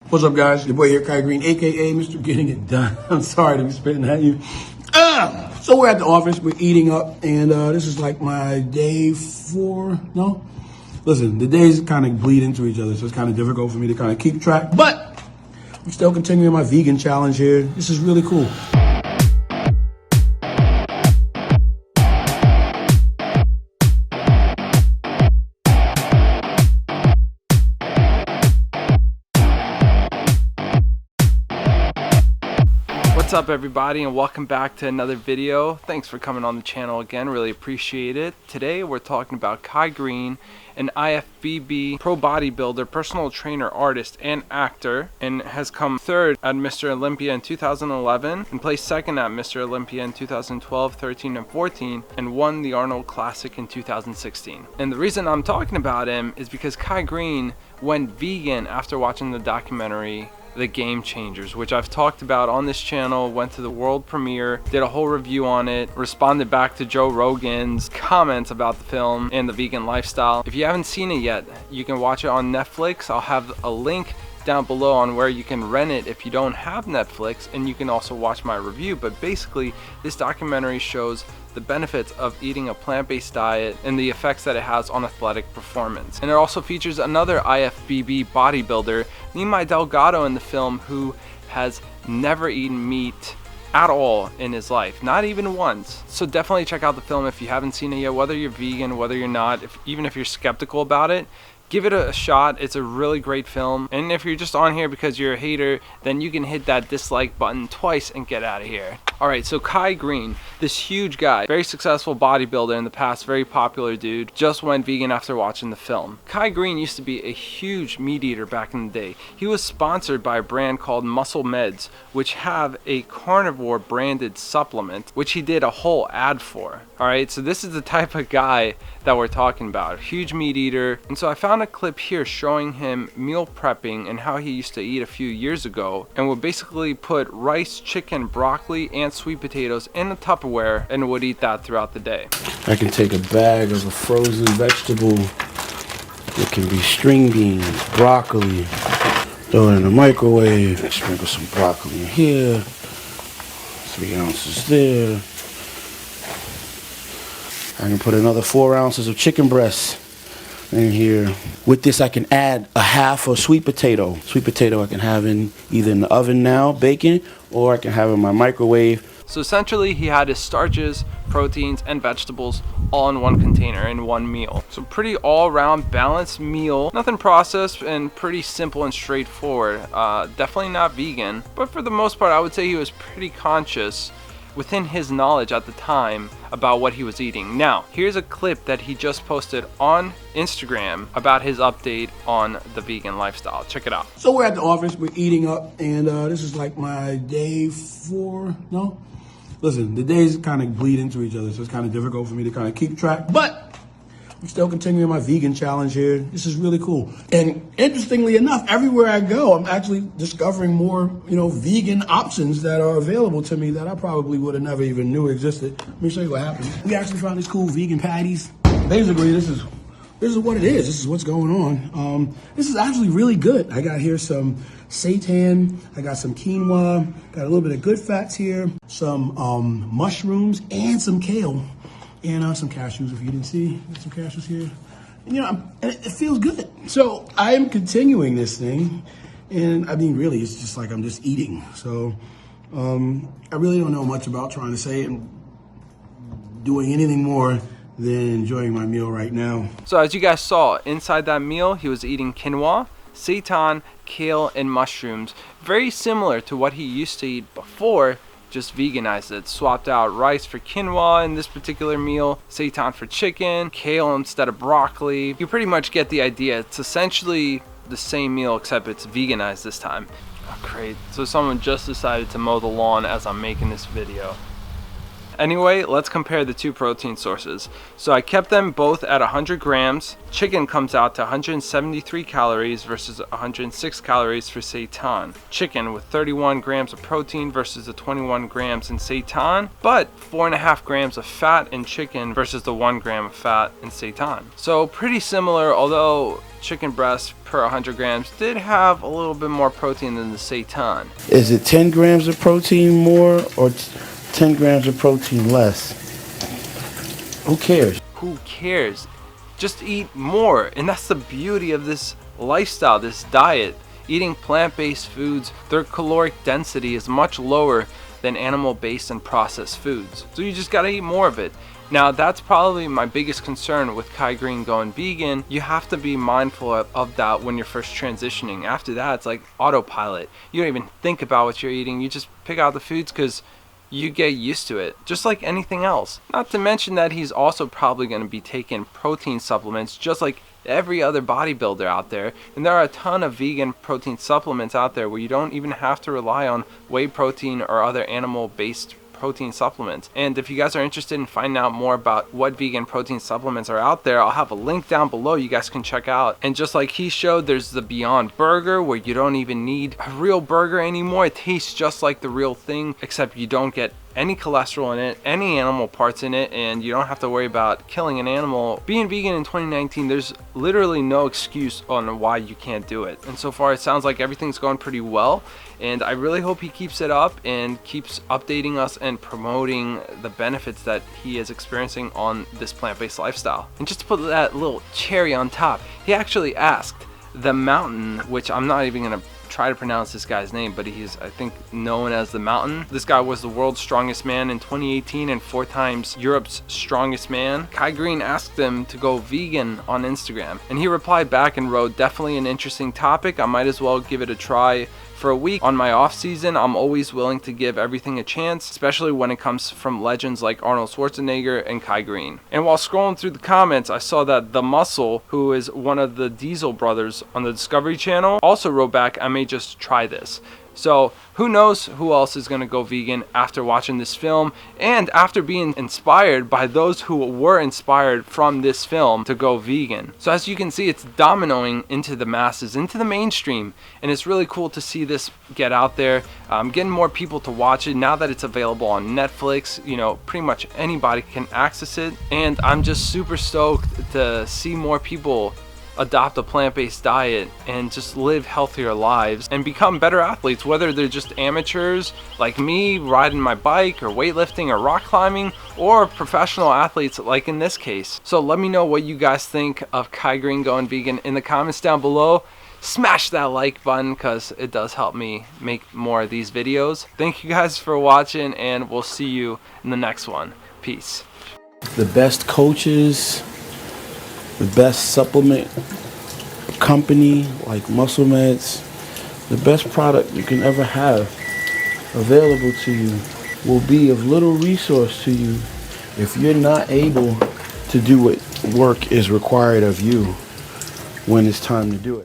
What's up, guys? Your boy here, Greene, aka Mr. Getting It Done. I'm sorry to be spitting at you. So we're at the office, we're eating up, and this is like my day 4. No? Listen, the days kind of bleed into each other, so it's kind of difficult for me to kind of keep track, but I'm still continuing my vegan challenge here. This is really cool. What's up, everybody, and welcome back to another video. Thanks for coming on the channel again, really appreciate it. Today we're talking about Kai Greene, an IFBB pro bodybuilder, personal trainer, artist, and actor, and has come third at Mr. Olympia in 2011 and placed second at Mr. Olympia in 2012, 13, and 14, and won the Arnold Classic in 2016. And the reason I'm talking about him is because Kai Greene went vegan after watching the documentary The Game Changers, which I've talked about on this channel. Went to the world premiere, did a whole review on it, responded back to Joe Rogan's comments about the film and the vegan lifestyle. If you haven't seen it yet, you can watch it on Netflix. I'll have a link down below on where you can rent it if you don't have Netflix, and you can also watch my review. But basically, this documentary shows the benefits of eating a plant-based diet and the effects that it has on athletic performance. And it also features another IFBB bodybuilder, Nimai Delgado, in the film, who has never eaten meat at all in his life, not even once. So definitely check out the film if you haven't seen it yet, whether you're vegan, whether you're not, even if you're skeptical about it. Give it a shot. It's a really great film. And if you're just on here because you're a hater, then you can hit that dislike button twice and get out of here. Alright, so Kai Greene, this huge guy, very successful bodybuilder in the past, very popular dude, just went vegan after watching the film. Kai Greene used to be a huge meat eater back in the day. He was sponsored by a brand called Muscle Meds, which have a carnivore branded supplement, which he did a whole ad for. Alright, so this is the type of guy that we're talking about, huge meat eater. And so I found a clip here showing him meal prepping and how he used to eat a few years ago, and would basically put rice, chicken, broccoli, and sweet potatoes in a Tupperware and would eat that throughout the day. I can take a bag of a frozen vegetable. It can be string beans, broccoli, throw it in the microwave, sprinkle some broccoli in here, 3 ounces there. I can put another 4 ounces of chicken breast in here. With this, I can add a half a sweet potato. Sweet potato I can have in either in the oven now, baking, or I can have in my microwave. So essentially, he had his starches, proteins, and vegetables all in one container in one meal. So pretty all-around balanced meal, nothing processed, and pretty simple and straightforward. Definitely not vegan, but for the most part, I would say he was pretty conscious within his knowledge at the time about what he was eating. Now, here's a clip that he just posted on Instagram about his update on the vegan lifestyle. Check it out. So we're at the office, we're eating up, and this is like my day 4. No? Listen, the days kind of bleed into each other, so it's kind of difficult for me to kind of keep track, but I'm still continuing my vegan challenge here. This is really cool. And interestingly enough, everywhere I go, I'm actually discovering more, vegan options that are available to me that I probably would have never even knew existed. Let me show you what happened. We actually found these cool vegan patties. Basically, this is what it is. This is what's going on. This is actually really good. I got here some seitan, I got some quinoa, got a little bit of good fats here, some mushrooms, and some kale. And some cashews, if you didn't see. Got some cashews here. And, it feels good. So I am continuing this thing. And I mean, really, it's just like I'm just eating. So I really don't know much about trying to say and doing anything more than enjoying my meal right now. So as you guys saw, inside that meal, he was eating quinoa, seitan, kale, and mushrooms. Very similar to what he used to eat before, just veganized it, swapped out rice for quinoa in this particular meal, seitan for chicken, kale instead of broccoli. You pretty much get the idea. It's essentially the same meal except it's veganized this time. Oh, great. So someone just decided to mow the lawn as I'm making this video. Anyway, let's compare the two protein sources. So I kept them both at 100 grams. Chicken comes out to 173 calories versus 106 calories for seitan. Chicken with 31 grams of protein versus the 21 grams in seitan, but 4.5 grams of fat in chicken versus the 1 gram of fat in seitan. So pretty similar, although chicken breast per 100 grams did have a little bit more protein than the seitan. Is it 10 grams of protein more or 10 grams of protein less? Who cares? Who cares? Just eat more. And that's the beauty of this lifestyle, this diet. Eating plant-based foods, their caloric density is much lower than animal-based and processed foods. So you just gotta eat more of it. Now that's probably my biggest concern with Kai Greene going vegan. You have to be mindful of that when you're first transitioning. After that, it's like autopilot. You don't even think about what you're eating. You just pick out the foods because you get used to it, just like anything else. Not to mention that he's also probably going to be taking protein supplements just like every other bodybuilder out there. And there are a ton of vegan protein supplements out there where you don't even have to rely on whey protein or other animal-based protein supplements. And if you guys are interested in finding out more about what vegan protein supplements are out there, I'll have a link down below you guys can check out. And just like he showed, there's the Beyond Burger where you don't even need a real burger anymore. It tastes just like the real thing, except you don't get any cholesterol in it, any animal parts in it, and you don't have to worry about killing an animal. Being vegan in 2019, there's literally no excuse on why you can't do it. And so far it sounds like everything's going pretty well, and I really hope he keeps it up and keeps updating us and promoting the benefits that he is experiencing on this plant-based lifestyle. And just to put that little cherry on top, he actually asked The Mountain, which I'm not even gonna try to pronounce this guy's name, but he's, I think, known as The Mountain. This guy was the world's strongest man in 2018 and 4 times Europe's strongest man. Kai Greene asked him to go vegan on Instagram, and he replied back and wrote, "Definitely an interesting topic. I might as well give it a try for a week. On my off season, I'm always willing to give everything a chance, especially when it comes from legends like Arnold Schwarzenegger and Kai Greene." And while scrolling through the comments, I saw that The Muscle, who is one of the Diesel brothers on the Discovery Channel, also wrote back, "I may just try this." So who knows who else is going to go vegan after watching this film and after being inspired by those who were inspired from this film to go vegan. So as you can see, it's dominoing into the masses, into the mainstream, and it's really cool to see this get out there, getting more people to watch it now that it's available on Netflix. You know, pretty much anybody can access it, and I'm just super stoked to see more people adopt a plant-based diet and just live healthier lives and become better athletes, whether they're just amateurs like me riding my bike or weightlifting or rock climbing, or professional athletes like in this case. So let me know what you guys think of Kai Greene going vegan in the comments down below. Smash that like button because it does help me make more of these videos. Thank you guys for watching, and we'll see you in the next one. Peace. The best coaches, the best supplement company like Muscle Meds, the best product you can ever have available to you will be of little resource to you if you're not able to do what work is required of you when it's time to do it.